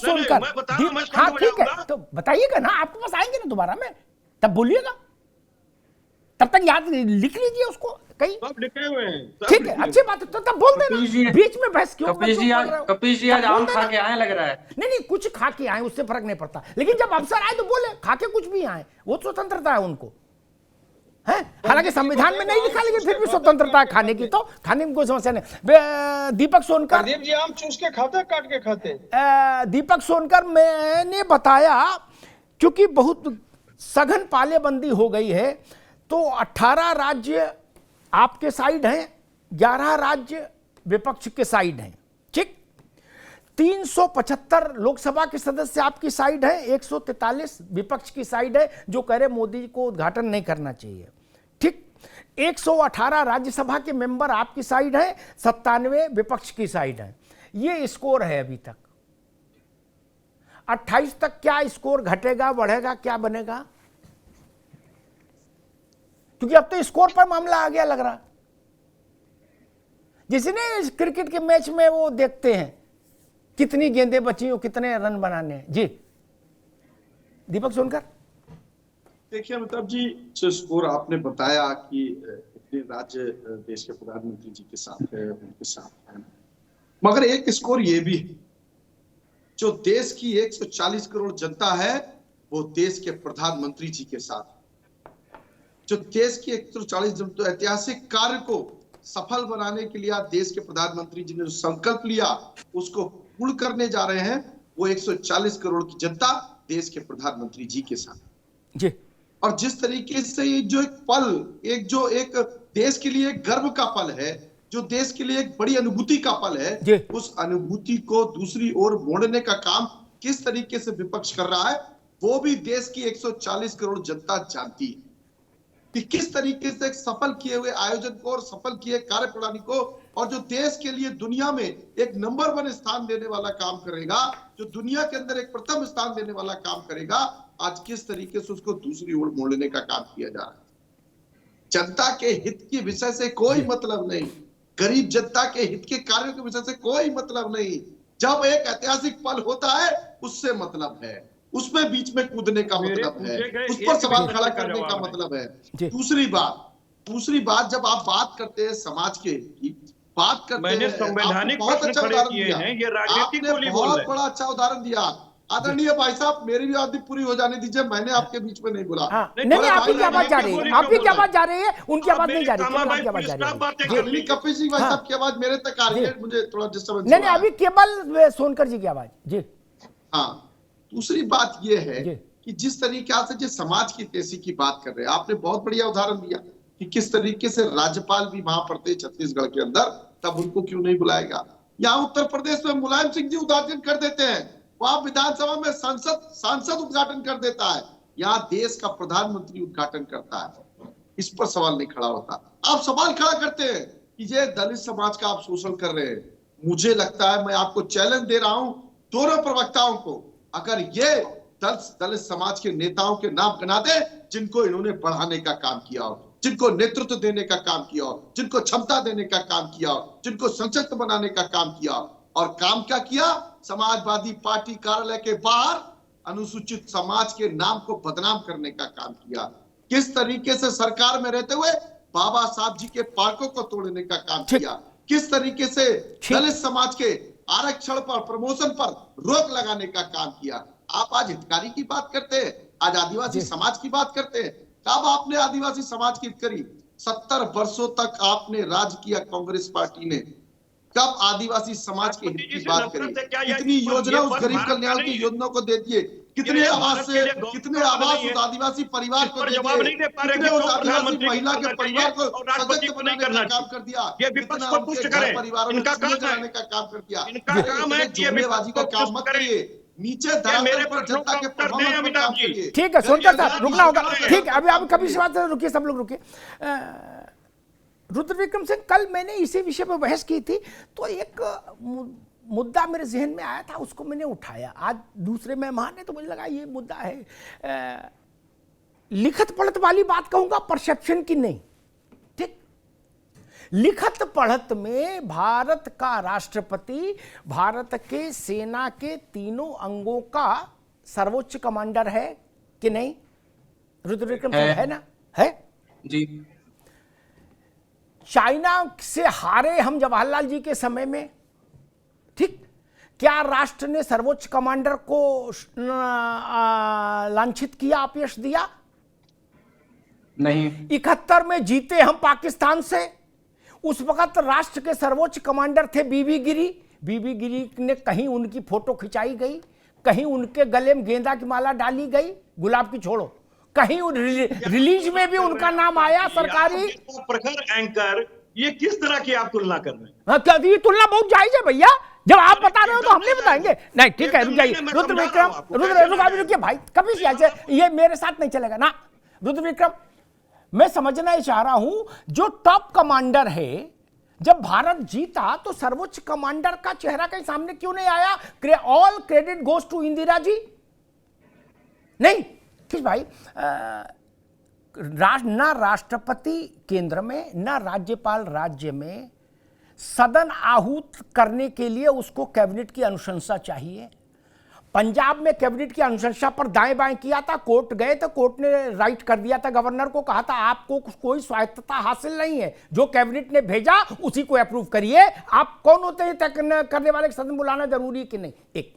सोनकर। मैं बता रहा हूं, मैं हाँ स्टंट ठीक है, बजाऊंगा। तो बताइएगा ना, आपके पास आएंगे ना दोबारा में, तब बोलिएगा, तब तक याद लिख लीजिए उसको कहीं। सब लिखे हुए हैं, सब ठीक है, लिखे अच्छी हुए बात है, तो तब बोल देना, कपीश जी, बीच में बहस क्यों कपीश जी पढ़ आज रहे हो? कपीश जी आज तब बोल आम खा देना। के आए लग रहा है। नहीं नहीं, कुछ खा के आए उससे फर्क नहीं पड़ता, लेकिन जब अवसर आए तो बोले, खा के कुछ भी आए, वो स्वतंत्रता है उनको, है। हालांकि संविधान में नहीं लिखा, लेकिन फिर भी स्वतंत्रता है खाने की, तो खाने में कोई समस्या नहीं। दीपक सोनकर, प्रदीप जी आम चूस के खाते, काट के खाते? दीपक सोनकर, मैंने बताया क्योंकि बहुत सघन पालेबंदी हो गई है, तो 18 राज्य आपके साइड हैं, 11 राज्य विपक्ष के साइड हैं, ठीक। 375 लोकसभा के सदस्य आपकी साइड है, 143 विपक्ष की साइड है, जो कह रहे मोदी को उद्घाटन नहीं करना चाहिए, ठीक। 118 राज्यसभा के मेंबर आपकी साइड है, 97 विपक्ष की साइड है। ये स्कोर है अभी तक। 28 तक क्या स्कोर घटेगा, बढ़ेगा, क्या बनेगा? क्योंकि अब तो स्कोर पर मामला आ गया लग रहा। जिसने क्रिकेट के मैच में वो देखते हैं कितनी गेंदें बची हो, कितने रन बनाने हैं। जी दीपक सोनकर। देखिए अमिताभ जी, जो स्कोर आपने बताया कि इतने राज्य देश के प्रधानमंत्री जी के साथ है, उनके साथ है, मगर एक स्कोर ये भी है, जो देश की 140 करोड़ जनता है वो देश के प्रधानमंत्री जी के साथ है। जो देश की 140 जनता ऐतिहासिक कार्य को सफल बनाने के लिए देश के प्रधानमंत्री जी ने जो संकल्प लिया उसको पूर्ण करने जा रहे हैं, वो 140 करोड़ की जनता देश के प्रधानमंत्री जी के साथ जी। और जिस तरीके से ये जो एक पल, एक देश के लिए एक गर्व का पल है, जो देश के लिए एक बड़ी अनुभूति का पल है, उस अनुभूति को दूसरी ओर मोड़ने का काम किस तरीके से विपक्ष कर रहा है, वो भी देश की 140 करोड़ जनता जानती है कि किस तरीके से एक सफल किए हुए आयोजन को और सफल किए कार्यप्रणाली को, और जो देश के लिए दुनिया में एक नंबर 1 स्थान देने वाला काम करेगा, जो दुनिया के अंदर एक प्रथम स्थान देने वाला काम करेगा, आज किस तरीके से उसको दूसरी ओर मोड़ने का काम किया जा रहा है। जनता के हित के विषय से कोई मतलब नहीं, गरीब जनता के हित के कार्यों के विषय से कोई मतलब नहीं। जब एक ऐतिहासिक पल होता है उससे मतलब है, उसमें बीच में कूदने का मतलब है, उस पर सवाल खड़ा करने का मतलब है। दूसरी बात जब आप बात करते हैं समाज के की बात करते मैंने हैं, संवैधानिक बहुत अच्छा खड़े उदाहरण किए दिया, हैं, ये राजनीतिक आपने बोली बोल बहुत रहे हैं। बड़ा अच्छा उदाहरण दिया। आदरणीय भाई साहब, मेरी भी आदि पूरी हो जाने दीजिए, मैंने आपके बीच में नहीं बोला। नहीं, आपकी क्या बात जा रही है, आपकी क्या बात जा रही है, उनकी आवाज नहीं जा रही, केवल आपकी आवाज जा रही है। जी कपिल सिंह भाई साहब की आवाज मेरे तक आ रही है, मुझे थोड़ा डिस्टर्बेंस। नहीं, अभी केवल सोनकर जी की आवाज। जी हाँ, दूसरी बात यह है कि जिस तरीके से जिस समाज की तेजी की बात कर रहे हैं, आपने बहुत बढ़िया उदाहरण दिया कि किस तरीके से राज्यपाल भी वहां पड़ते छत्तीसगढ़ के अंदर, तब उनको क्यों नहीं बुलाएगा। यहाँ उत्तर प्रदेश में मुलायम सिंह जी उद्घाटन कर देते हैं, वहां विधानसभा में सांसद उद्घाटन कर देता है, यहाँ देश का प्रधानमंत्री उद्घाटन करता है। इस पर सवाल नहीं खड़ा होता। आप सवाल खड़ा करते हैं कि ये दलित समाज का आप शोषण कर रहे हैं। मुझे लगता है, मैं आपको चैलेंज दे रहा हूं दोनों प्रवक्ताओं को, अगर ये दलित समाज के नेताओं के नाम गिना दे जिनको इन्होंने बढ़ाने का काम किया हो, जिनको नेतृत्व देने का काम किया हो, जिनको क्षमता देने का काम किया हो, जिनको सशक्त बनाने का काम किया हो, और काम क्या किया, समाजवादी पार्टी कार्यालय के बाहर अनुसूचित समाज के नाम को बदनाम करने का काम किया। किस तरीके से सरकार में रहते हुए बाबा साहब जी के पार्कों को तोड़ने का काम किया, किस तरीके से दलित समाज के आरक्षण पर, प्रमोशन पर रोक लगाने का काम किया। आप आज हितकारी की बात करते हैं, आज आदिवासी समाज की बात करते हैं। कब आपने आदिवासी समाज की हित करी? 70 वर्षों तक आपने राज किया कांग्रेस पार्टी ने, कब आदिवासी समाज के हित की बात करी? कितनी योजना उस गरीब कल्याण की योजनाओं को दे दिए, कितने आवास उस आदिवासी परिवार को दे दिए, कितने उस आदिवासी महिला के परिवार को सशक्त बनाने का काम कर दिया, कितना उनके घर परिवारों में चूल्हे जलाने का काम कर दिया। जुमलेबाजी का काम मत करिए, नीचे धरातल पर जनता के परफॉर्मेंस पर काम करिए। ठीक है सोनकर साहब, रुकना होगा। ठीक है, अभी कभी से बात रुकिए, सब लोग रुकिए। रुद्र विक्रम सिंह, कल मैंने इसी विषय पर बहस की थी, तो एक मुद्दा मेरे जहन में आया था, उसको मैंने उठाया। आज दूसरे मेहमान है तो मुझे लगा ये मुद्दा है। लिखत पढ़त वाली बात कहूंगा, परसेप्शन की नहीं, ठीक। लिखत पढ़त में भारत का राष्ट्रपति भारत के सेना के तीनों अंगों का सर्वोच्च कमांडर है कि नहीं? रुद्र विक्रम सिंह है ना? है जी। चाइना से हारे हम जवाहरलाल जी के समय में, ठीक? क्या राष्ट्र ने सर्वोच्च कमांडर को लांछित किया, अपयश दिया? नहीं। 71 में जीते हम पाकिस्तान से। उस वक्त राष्ट्र के सर्वोच्च कमांडर थे बीबी गिरी। बीबी गिरी ने कहीं उनकी फोटो खिंचाई गई, कहीं उनके गले में गेंदा की माला डाली गई, गुलाब की छोड़ो, कहीं रिलीज में भी उनका नाम आया सरकारी। प्रखर एंकर, ये किस तरह की आप तुलना कर रहे हैं? हाँ, क्या ये तुलना बहुत जायज है भैया। जब आप बता रहे हो तो हम नहीं बताएंगे। नहीं, ठीक है, रुक जाइए रुद्र विक्रम, रुकिए भाई, कभी ऐसे ये मेरे साथ नहीं चलेगा ना। रुद्र विक्रम, मैं समझना ही चाह रहा हूं, जो टॉप कमांडर है, जब भारत जीता तो सर्वोच्च कमांडर का चेहरा कहीं सामने क्यों नहीं आया? All credit goes to Indira ji. नहीं किस भाई, ना राष्ट्रपति केंद्र में, ना राज्यपाल राज्य में, सदन आहूत करने के लिए उसको कैबिनेट की अनुशंसा चाहिए। पंजाब में कैबिनेट की अनुशंसा पर दाएं बाएं किया था, कोर्ट गए तो कोर्ट ने राइट कर दिया था, गवर्नर को कहा था आपको कोई स्वायत्तता हासिल नहीं है, जो कैबिनेट ने भेजा उसी को अप्रूव करिए। आप कौन होते हैं तय करने वाले? सदन बुलाना जरूरी कि नहीं? एक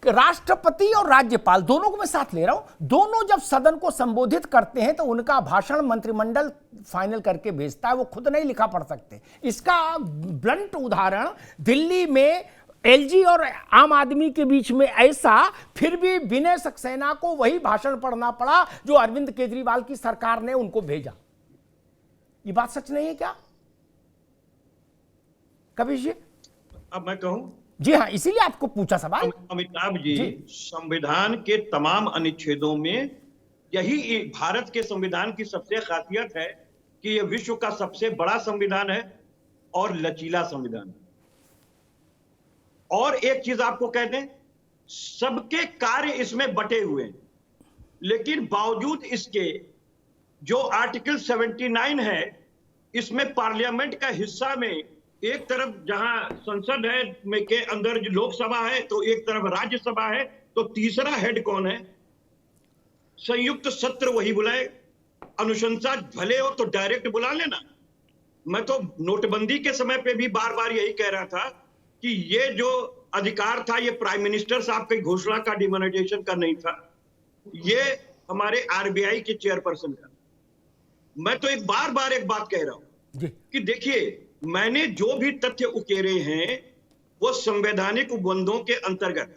राष्ट्रपति और राज्यपाल दोनों को मैं साथ ले रहा हूं। दोनों जब सदन को संबोधित करते हैं तो उनका भाषण मंत्रिमंडल फाइनल करके भेजता है, वो खुद नहीं लिखा पढ़ सकते। इसका ब्लंट उदाहरण दिल्ली में एलजी और आम आदमी के बीच में ऐसा, फिर भी विनय सक्सेना को वही भाषण पढ़ना पड़ा जो अरविंद केजरीवाल की सरकार ने उनको भेजा। ये बात सच नहीं है क्या कबीर जी? अब मैं कहूं? जी हाँ, इसीलिए आपको पूछा सवाल। अमिताभ जी, संविधान के तमाम अनुच्छेदों में यही भारत के संविधान की सबसे खासियत है कि यह विश्व का सबसे बड़ा संविधान है और लचीला संविधान है। और एक चीज आपको कह दें, सबके कार्य इसमें बटे हुए हैं, लेकिन बावजूद इसके जो आर्टिकल 79 है, इसमें पार्लियामेंट का हिस्सा में एक तरफ जहां संसद है में के अंदर जो लोकसभा है, तो एक तरफ राज्यसभा है, तो तीसरा हेड कौन है? संयुक्त सत्र वही बुलाए। अनुशंसा भले हो तो डायरेक्ट बुला लेना। मैं तो नोटबंदी के समय पे भी बार बार यही कह रहा था कि ये जो अधिकार था, ये प्राइम मिनिस्टर साहब की घोषणा का, डिमोनेटाइजेशन का नहीं था, ये हमारे आरबीआई के चेयरपर्सन का। मैं तो एक बात कह रहा हूं कि देखिए, मैंने जो भी तथ्य उकेरे हैं वो संवैधानिक उपबंधों के अंतर्गत।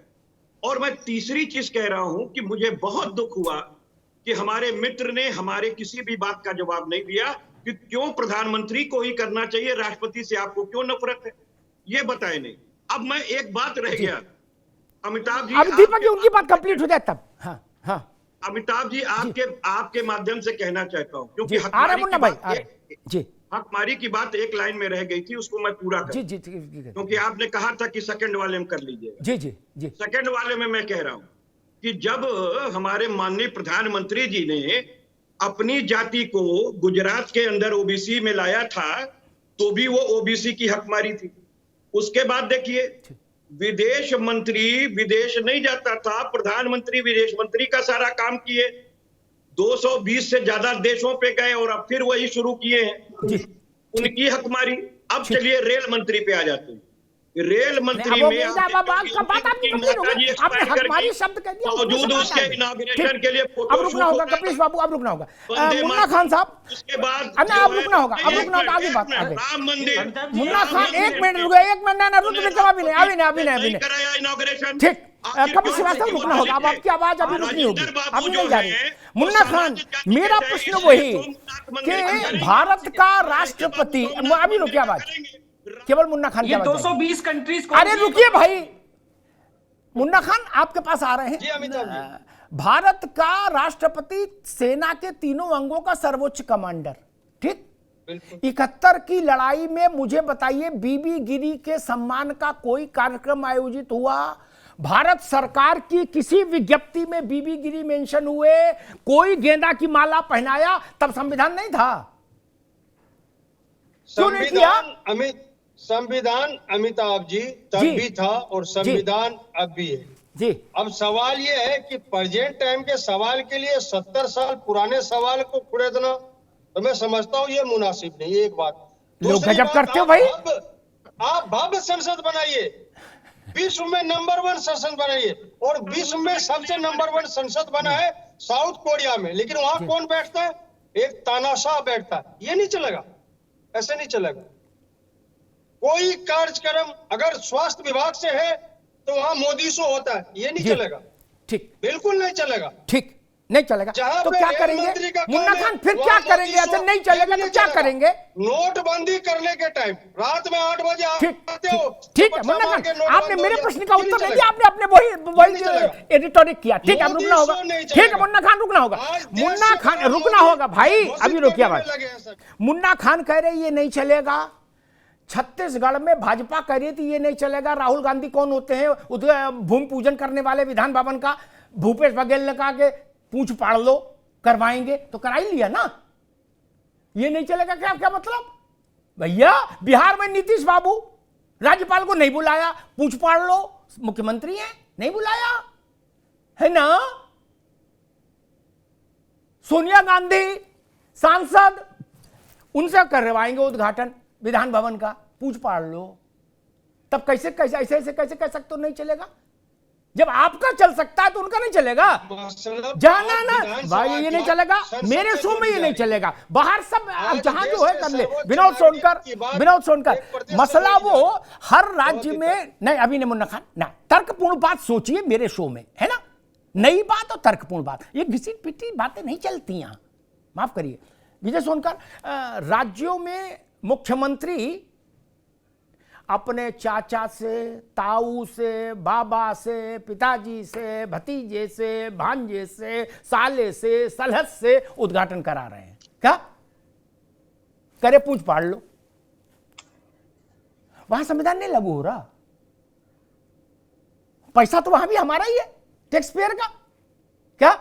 और मैं तीसरी चीज कह रहा हूं कि मुझे बहुत दुख हुआ कि हमारे मित्र ने हमारे किसी भी बात का जवाब नहीं दिया कि क्यों प्रधानमंत्री को ही करना चाहिए, राष्ट्रपति से आपको क्यों नफरत है, ये बताए नहीं। अब मैं एक बात रह गया, अमिताभ जी, अब दीपक जी उनकी बात कंप्लीट हो जाए तब। हाँ हाँ अमिताभ जी, आपके माध्यम से कहना चाहता हूं, क्योंकि हकमारी की बात एक लाइन में रह गई थी, उसको मैं पूरा कर, जी, क्योंकि आपने कहा था कि सेकंड वाले में कर लीजिएगा। जी। सेकंड वाले में मैं कह रहा हूं कि जब हमारे माननीय प्रधानमंत्री जी ने अपनी जाति को गुजरात के अंदर ओबीसी में लाया था, तो भी वो ओबीसी की हकमारी थी। उसके बाद देखिए, विदेश मंत्री विदेश नहीं जाता था, प्रधानमंत्री विदेश मंत्री का सारा काम किए, 220 से ज्यादा देशों पे गए और अब फिर वही शुरू किए हैं उनकी हकमारी। अब चलिए रेल मंत्री पे आ जाते हैं। रेल मंत्री में मौजूद उसके इनॉग्रेशन के लिए अब रुकना होगा कपिल बाबू, अब रुकना होगा मुन्ना खान साहब, उसके बाद अब रुकना होगा आगे बात। राम मंदिर, मुन्ना खान एक मिनट रुके, एक मिनट ना रुक रुक, अभी नहीं कराया इनॉग्रेशन, ठीक। कपिल श्रीवास्तव रुकना होगा, अब आपकी आवाज अभी रुकनी होगी, अभी नहीं जा रही। मुन्ना खान, मेरा प्रश्न वही कि भारत का राष्ट्रपति, अभी रुकिए आवाज, केवल मुन्ना खान ये 220 कंट्रीज। अरे रुकिए भाई, मुन्ना खान आपके पास आ रहे हैं। जी अमिताभ जी। भारत का राष्ट्रपति सेना के तीनों अंगों का सर्वोच्च कमांडर, ठीक? 71 की लड़ाई में मुझे बताइए, बीबी गिरी के सम्मान का कोई कार्यक्रम आयोजित हुआ? भारत सरकार की किसी विज्ञप्ति में बीबी गिरी मेंशन हुए? कोई गेंदा की माला पहनाया? तब संविधान नहीं था। क्यों नहीं किया? संविधान अमिताभ जी तब जी। भी था और संविधान अब भी है। जी अब सवाल ये है कि प्रेजेंट टाइम के सवाल के लिए 70 साल पुराने सवाल को खुड़ेदना तो मैं समझता हूँ ये मुनासिब नहीं। एक बात। लोग दूसरी गजब बात, करते हो भाई। आप भव्य संसद बनाइए, विश्व में नंबर 1 संसद बनाइए, और विश्व में सबसे नंबर 1 संसद बना है साउथ कोरिया में, लेकिन वहां कौन बैठता है? एक तानाशाह बैठता है। ये नहीं चलेगा, ऐसे नहीं चलेगा। कोई कार्यक्रम अगर स्वास्थ्य विभाग से है तो वहां मोदी शो होता है, ये नहीं जी। चलेगा, ठीक बिल्कुल नहीं चलेगा। ठीक नहीं चलेगा जहां तो पे क्या रेल करेंगे मंत्री का मुन्ना काम है, खान? फिर वहां क्या मोदी करेंगे? शो, ऐसे नहीं चलेगा ये तो क्या चलेगा। करेंगे? नोटबंदी करने के टाइम रात में 8 बजे ठीक आते हो, ठीक है पटना मुन्ना मार के खान, नोट आपने बंद हो मेरे गया। प्रश्न का ये उत्तर नहीं नहीं दिया, चलेगा। आपने वही नहीं चलेगा। एडिटोरिक किया। ठीक है, अब मोदी रुकना होगा। शो नहीं ठीक है चलेगा। मुन्ना खान, रुकना होगा। आज देश मुन्ना से खान बड़ा रुकना मोदी होगा भाई, घोषित अभी रुकिए करने बात। में लगे हैं सब। मुन्ना खान कह रहे ये नहीं चलेगा, छत्तीसगढ़ में भाजपा कह रही थी ये नहीं चलेगा। राहुल गांधी कौन होते हैं भूमि पूजन करने वाले विधान भवन का? भूपेश बघेल ने कहा कि पूंछ पाड़ लो, करवाएंगे, तो करा ही लिया ना। ये नहीं चलेगा क्या? क्या मतलब भैया? बिहार में नीतीश बाबू राज्यपाल को नहीं बुलाया, पूंछ पाड़ लो, मुख्यमंत्री हैं, नहीं बुलाया है ना। सोनिया गांधी सांसद, उनसे करवाएंगे उद्घाटन विधान भवन का, पूछ पाड़ लो। तब कैसे कैसे ऐसे ऐसे कैसे कह सकते हो नहीं चलेगा? जब आपका चल सकता है तो उनका नहीं चलेगा। जाना ना भाई, ये नहीं चलेगा। मेरे शो में ये नहीं चलेगा, बाहर सब अब जहां जो है कर ले। विनोद सोनकर मसला वो हर राज्य में नहीं। अभी नहीं मुन्ना खान ना, तर्कपूर्ण बात सोचिए मेरे शो में, है ना। नई बात और तर्कपूर्ण बात, ये घिसी पिटी बातें नहीं चलती यहां, माफ करिए। विजय सोनकर, राज्यों में मुख्यमंत्री अपने चाचा से, ताऊ से, बाबा से, पिताजी से, भतीजे से, भांजे से, साले से, सलहत से उद्घाटन करा रहे हैं। क्या करे? पूछ पाड़ लो। वहां संविधान नहीं लागू हो रहा, पैसा तो वहां भी हमारा ही है, टैक्स पेयर का। क्या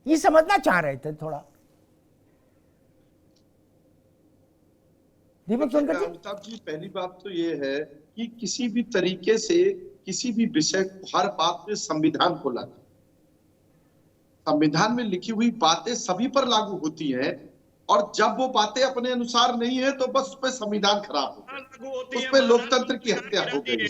ये समझना चाह रहे थे थोड़ा दीपक सोनकर जी? अमिताभ जी, पहली बात तो ये है कि किसी भी तरीके से किसी भी विषय को, हर बात में संविधान को लागू, संविधान में लिखी हुई बातें सभी पर लागू होती हैं, और जब वो बातें अपने अनुसार नहीं है तो बस उस पर संविधान खराब हो गया, उस पर लोकतंत्र की हत्या हो गई।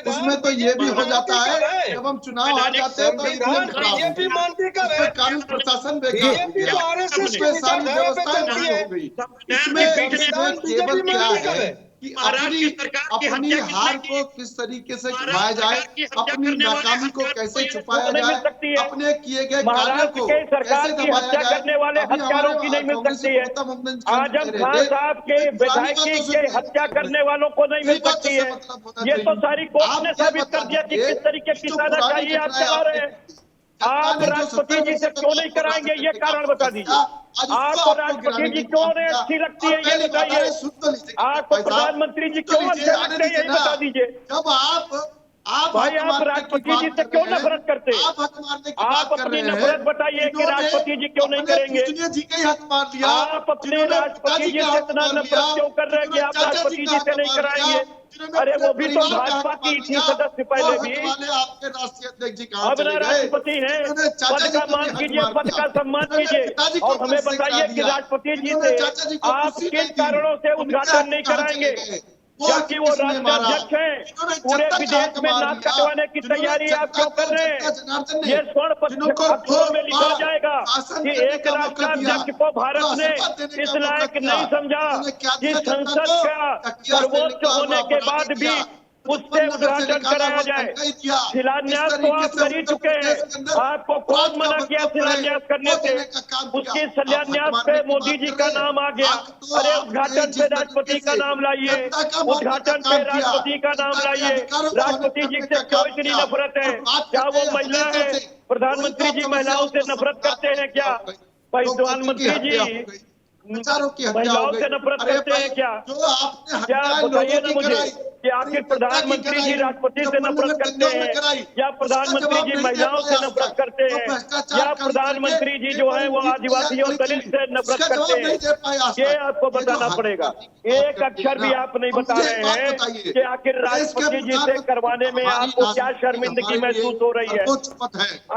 उसमें तो ये भी हो जाता है जब हम चुनाव हार जाते हैं तो ईवीएम खराब हो गई, उस पर कानून प्रशासन बेकार हो गया, उस पर सारी व्यवस्थाएं भंग हो गई। इसमें केवल क्या है कि अपनी हार को किस तरीके से छुपाया जाए, अपनी नाकामी को कैसे छुपाया जाए, अपने किए गए कार्यों को कैसे दबाया जाए। अभी हमारे कांग्रेस के गौतम मुंडन जी आजम खान साहब के विधायकी के हत्या करने वालों को नहीं मिल सकती है। ये तो सारी कोर्ट ने साबित कर दिया कि किस तरीके की साजा चाहिए आप चला रहे हैं। आप राष्ट्रपति जी से क्यों नहीं कराएंगे, ये कारण बता दीजिए। आपको राष्ट्रपति जी क्यों नहीं अच्छी लगती है, ये बताइए। आपको प्रधानमंत्री जी क्यों अच्छे लगते हैं, यही बता दीजिए। जब आप भाई आप राष्ट्रपति जी से क्यों नफरत करते हैं? आप अपनी नफरत बताइए कि राष्ट्रपति जी क्यों नहीं करेंगे। जी का ही हक मार दिया। आप अपने राष्ट्रपति जी से इतना नफरत क्यों कर रहे हैं कि आप राष्ट्रपति जी से नहीं कराएंगे? अरे वो भी तो भाजपा की थी सदस्य पहले भी, आपके राष्ट्रीय अध्यक्ष जी अब ना राष्ट्रपति हैं। पद का मान कीजिए, पद का सम्मान कीजिए, और हमें बताइए कि राष्ट्रपति जी से आप किन कारणों से उद्घाटन नहीं कराएंगे? क्योंकि वो राष्ट्राध्यक्ष हैं। पूरे विदेश में नाक कटवाने की तैयारी आप क्यों कर रहे हैं? ये स्वर्ण पत्रों में लिखा जाएगा कि एक राष्ट्राध्यक्ष को भारत ने इस लायक नहीं समझा कि संसद का सर्वोच्च होने के बाद भी उससे उद्घाटन कराया जाए। शिलान्यास तो आप कर ही चुके हैं, आपको कौन मना किया शिलान्यास करने से? उसकी शिलान्यास पे मोदी जी का नाम आ गया। अरे उद्घाटन पे राष्ट्रपति का नाम लाइए, उद्घाटन पे राष्ट्रपति का नाम लाइए। राष्ट्रपति जी से क्यों इतनी नफरत है? क्या वो महिला है? प्रधानमंत्री जी महिलाओं से नफरत करते हैं क्या? प्रधानमंत्री जी बेचारों की हत्या हो महिलाओं गई। से नफरत अरे करते हैं भाई, क्या? जो आपने क्या हत्याएं बताइए लोगों ना की मुझे कराई, कि आखिर प्रधानमंत्री जी राष्ट्रपति से नफरत करते हैं या प्रधानमंत्री जी महिलाओं से नफरत करते हैं या प्रधानमंत्री जी जो है वो आदिवासी और दलित से नफरत करते हैं? ये आपको बताना पड़ेगा। एक अक्षर भी आप नहीं बता रहे हैं कि आखिर राष्ट्रपति जी से करवाने में आपको क्या शर्मिंदगी महसूस हो रही है।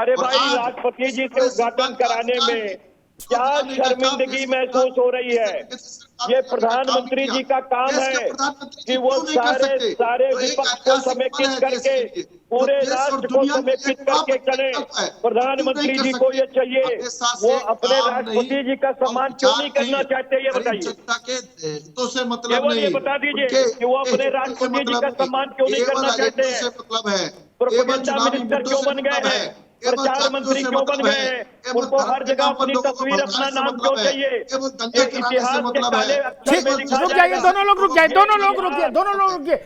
अरे भाई, राष्ट्रपति जी से उद्घाटन कराने में क्या शर्मिंदगी महसूस हो रही है? ये प्रधानमंत्री जी का काम है कि वो सारे विपक्ष को समेकित करके पूरे राष्ट्र को समेकित करके चले। प्रधानमंत्री जी को ये चाहिए, वो अपने राष्ट्रपति जी का सम्मान क्यों नहीं करना चाहते, ये बताइए। जनता के हितों से मतलब केवल नहीं, ये बता दीजिए कि वो अपने राष्ट्रपति जी का सम्मान क्यों नहीं करना चाहते हैं। मतलब है, प्रोपेगेंडा मिनिस्टर क्यों बन गए हैं, प्रचार मंत्री क्यों बन गए हैं, उनको हर जगह अपनी तस्वीर अपना नाम क्यों चाहिए, एक इतिहास के काले अक्षर में लिखा रुक जाइए, जाएगा। दोनों लोग रुक जाइए, दोनों लोग रुकिए, दोनों लोग रुकिए।